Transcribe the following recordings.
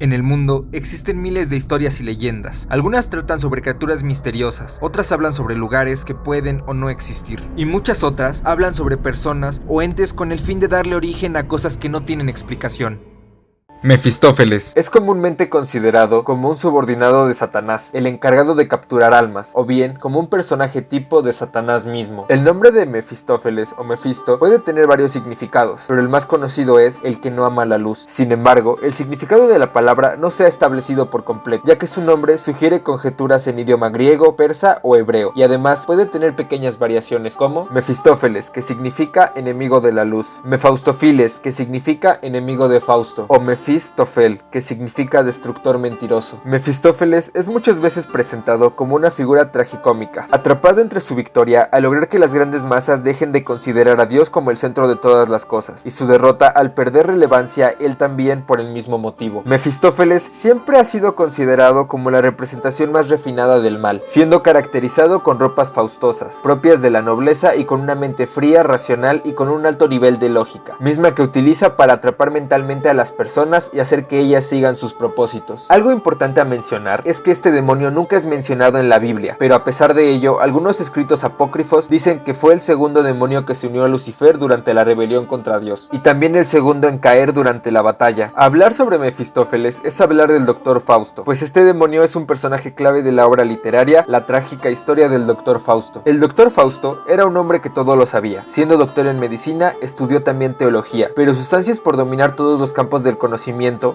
En el mundo existen miles de historias y leyendas. Algunas tratan sobre criaturas misteriosas, otras hablan sobre lugares que pueden o no existir, y muchas otras hablan sobre personas o entes con el fin de darle origen a cosas que no tienen explicación. Mefistófeles es comúnmente considerado como un subordinado de Satanás, el encargado de capturar almas, o bien como un personaje tipo de Satanás mismo. El nombre de Mefistófeles o Mefisto puede tener varios significados, pero el más conocido es el que no ama la luz. Sin embargo, el significado de la palabra no se ha establecido por completo, ya que su nombre sugiere conjeturas en idioma griego, persa o hebreo, y además puede tener pequeñas variaciones como Mefistófeles, que significa enemigo de la luz, Mefaustofiles, que significa enemigo de Fausto, o Mefistofel, que significa destructor mentiroso. Mefistófeles es muchas veces presentado como una figura tragicómica, atrapado entre su victoria al lograr que las grandes masas dejen de considerar a Dios como el centro de todas las cosas, y su derrota al perder relevancia él también por el mismo motivo. Mefistófeles siempre ha sido considerado como la representación más refinada del mal, siendo caracterizado con ropas faustosas, propias de la nobleza y con una mente fría, racional y con un alto nivel de lógica, misma que utiliza para atrapar mentalmente a las personas y hacer que ellas sigan sus propósitos. Algo importante a mencionar es que este demonio nunca es mencionado en la Biblia, pero a pesar de ello, algunos escritos apócrifos dicen que fue el segundo demonio que se unió a Lucifer durante la rebelión contra Dios, y también el segundo en caer durante la batalla. Hablar sobre Mefistófeles es hablar del Dr. Fausto, pues este demonio es un personaje clave de la obra literaria La trágica historia del Dr. Fausto. El Dr. Fausto era un hombre que todo lo sabía. Siendo doctor en medicina, estudió también teología, pero sus ansias por dominar todos los campos del conocimiento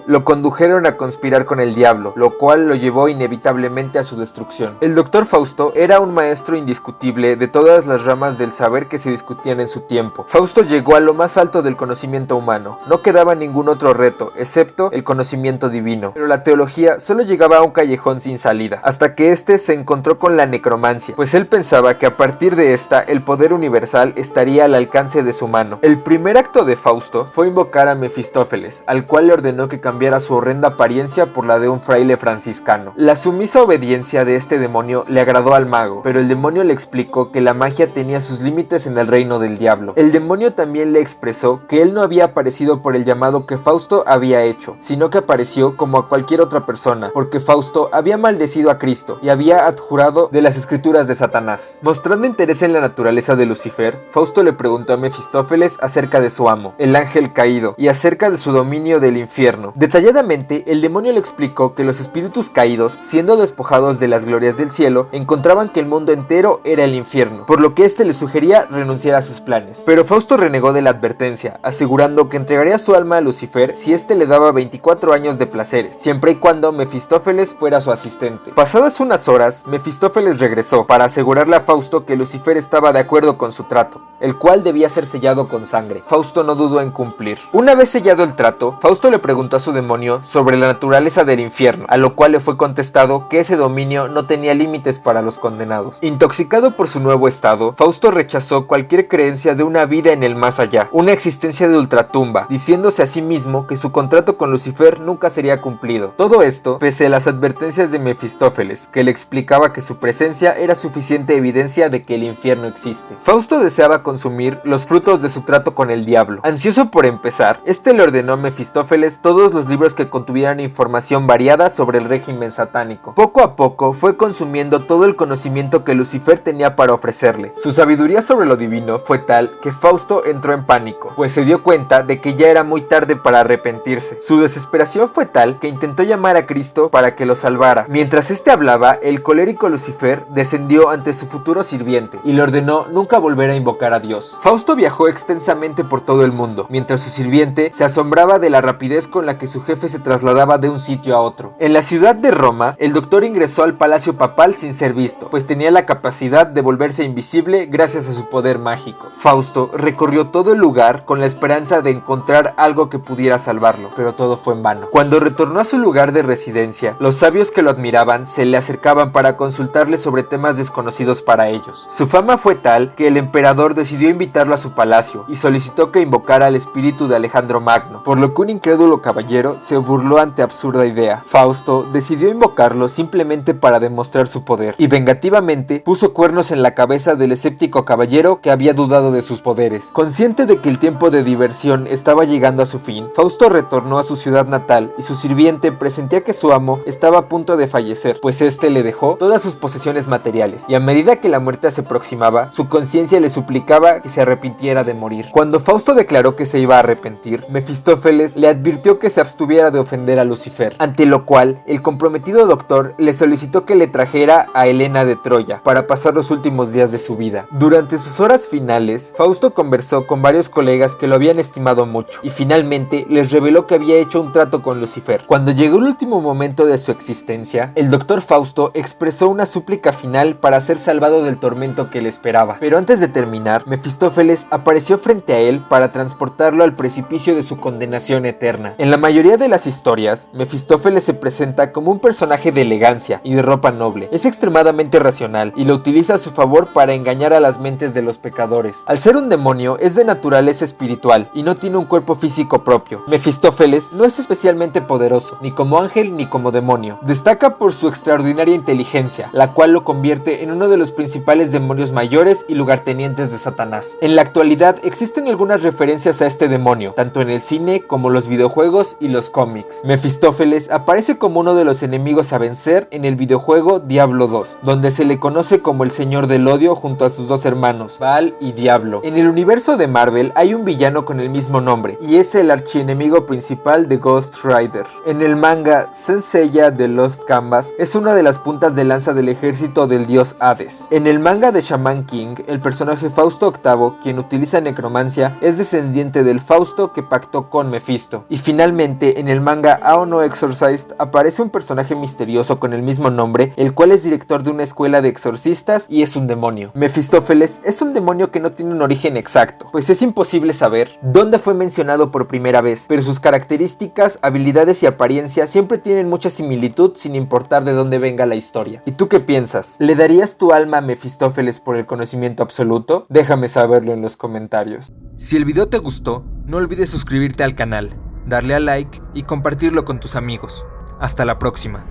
lo condujeron a conspirar con el diablo, lo cual lo llevó inevitablemente a su destrucción. El Dr. Fausto era un maestro indiscutible de todas las ramas del saber que se discutían en su tiempo. Fausto llegó a lo más alto del conocimiento humano. No quedaba ningún otro reto, excepto el conocimiento divino. Pero la teología solo llegaba a un callejón sin salida, hasta que este se encontró con la necromancia, pues él pensaba que a partir de esta, el poder universal estaría al alcance de su mano. El primer acto de Fausto fue invocar a Mefistófeles, al cual le ordenó que cambiara su horrenda apariencia por la de un fraile franciscano. La sumisa obediencia de este demonio le agradó al mago, pero el demonio le explicó que la magia tenía sus límites en el reino del diablo. El demonio también le expresó que él no había aparecido por el llamado que Fausto había hecho, sino que apareció como a cualquier otra persona, porque Fausto había maldecido a Cristo y había adjurado de las escrituras de Satanás. Mostrando interés en la naturaleza de Lucifer, Fausto le preguntó a Mefistófeles acerca de su amo, el ángel caído, y acerca de su dominio del infierno. Detalladamente, el demonio le explicó que los espíritus caídos, siendo despojados de las glorias del cielo, encontraban que el mundo entero era el infierno, por lo que éste le sugería renunciar a sus planes. Pero Fausto renegó de la advertencia, asegurando que entregaría su alma a Lucifer si éste le daba 24 años de placeres, siempre y cuando Mefistófeles fuera su asistente. Pasadas unas horas, Mefistófeles regresó para asegurarle a Fausto que Lucifer estaba de acuerdo con su trato, el cual debía ser sellado con sangre. Fausto no dudó en cumplir. Una vez sellado el trato, Fausto le preguntó a su demonio sobre la naturaleza del infierno, a lo cual le fue contestado que ese dominio no tenía límites para los condenados. Intoxicado por su nuevo estado, Fausto rechazó cualquier creencia de una vida en el más allá, una existencia de ultratumba, diciéndose a sí mismo que su contrato con Lucifer nunca sería cumplido. Todo esto pese a las advertencias de Mefistófeles, que le explicaba que su presencia era suficiente evidencia de que el infierno existe. Fausto deseaba consumir los frutos de su trato con el diablo. Ansioso por empezar, este le ordenó a Mefistófeles todos los libros que contuvieran información variada sobre el régimen satánico. Poco a poco fue consumiendo todo el conocimiento que Lucifer tenía para ofrecerle. Su sabiduría sobre lo divino fue tal que Fausto entró en pánico, pues se dio cuenta de que ya era muy tarde para arrepentirse. Su desesperación fue tal que intentó llamar a Cristo para que lo salvara. Mientras este hablaba, el colérico Lucifer descendió ante su futuro sirviente y le ordenó nunca volver a invocar a Dios. Fausto viajó extensamente por todo el mundo, mientras su sirviente se asombraba de la rapidez con la que su jefe se trasladaba de un sitio a otro. En la ciudad de Roma, el doctor ingresó al palacio papal sin ser visto, pues tenía la capacidad de volverse invisible gracias a su poder mágico. Fausto recorrió todo el lugar con la esperanza de encontrar algo que pudiera salvarlo, pero todo fue en vano. Cuando retornó a su lugar de residencia, los sabios que lo admiraban se le acercaban para consultarle sobre temas desconocidos para ellos. Su fama fue tal que el emperador decidió invitarlo a su palacio y solicitó que invocara al espíritu de Alejandro Magno, por lo que un incrédulo crédulo caballero se burló ante absurda idea. Fausto decidió invocarlo simplemente para demostrar su poder, y vengativamente puso cuernos en la cabeza del escéptico caballero que había dudado de sus poderes. Consciente de que el tiempo de diversión estaba llegando a su fin, Fausto retornó a su ciudad natal y su sirviente presentía que su amo estaba a punto de fallecer, pues este le dejó todas sus posesiones materiales, y a medida que la muerte se aproximaba, su conciencia le suplicaba que se arrepintiera de morir. Cuando Fausto declaró que se iba a arrepentir, Mefistófeles le advirtió que se abstuviera de ofender a Lucifer, ante lo cual el comprometido doctor le solicitó que le trajera a Helena de Troya para pasar los últimos días de su vida. Durante sus horas finales, Fausto conversó con varios colegas que lo habían estimado mucho, y finalmente les reveló que había hecho un trato con Lucifer. Cuando llegó el último momento de su existencia, el doctor Fausto expresó una súplica final para ser salvado del tormento que le esperaba. Pero antes de terminar, Mefistófeles apareció frente a él para transportarlo al precipicio de su condenación eterna. En la mayoría de las historias, Mefistófeles se presenta como un personaje de elegancia y de ropa noble. Es extremadamente racional y lo utiliza a su favor para engañar a las mentes de los pecadores. Al ser un demonio, es de naturaleza espiritual y no tiene un cuerpo físico propio. Mefistófeles no es especialmente poderoso, ni como ángel ni como demonio. Destaca por su extraordinaria inteligencia, la cual lo convierte en uno de los principales demonios mayores y lugartenientes de Satanás. En la actualidad existen algunas referencias a este demonio, tanto en el cine como los videojuegos y los cómics. Mefistófeles aparece como uno de los enemigos a vencer en el videojuego Diablo 2, donde se le conoce como el Señor del Odio junto a sus dos hermanos, Baal y Diablo. En el universo de Marvel hay un villano con el mismo nombre, y es el archienemigo principal de Ghost Rider. En el manga, Saint Seiya The Lost Canvas es una de las puntas de lanza del ejército del dios Hades. En el manga de Shaman King, el personaje Fausto VIII, quien utiliza necromancia, es descendiente del Fausto que pactó con Mefisto. Y finalmente, en el manga Ao no Exorcist aparece un personaje misterioso con el mismo nombre, el cual es director de una escuela de exorcistas y es un demonio. Mefistófeles es un demonio que no tiene un origen exacto, pues es imposible saber dónde fue mencionado por primera vez, pero sus características, habilidades y apariencia siempre tienen mucha similitud sin importar de dónde venga la historia. ¿Y tú qué piensas? ¿Le darías tu alma a Mefistófeles por el conocimiento absoluto? Déjame saberlo en los comentarios. Si el video te gustó, no olvides suscribirte al canal, darle a like y compartirlo con tus amigos. Hasta la próxima.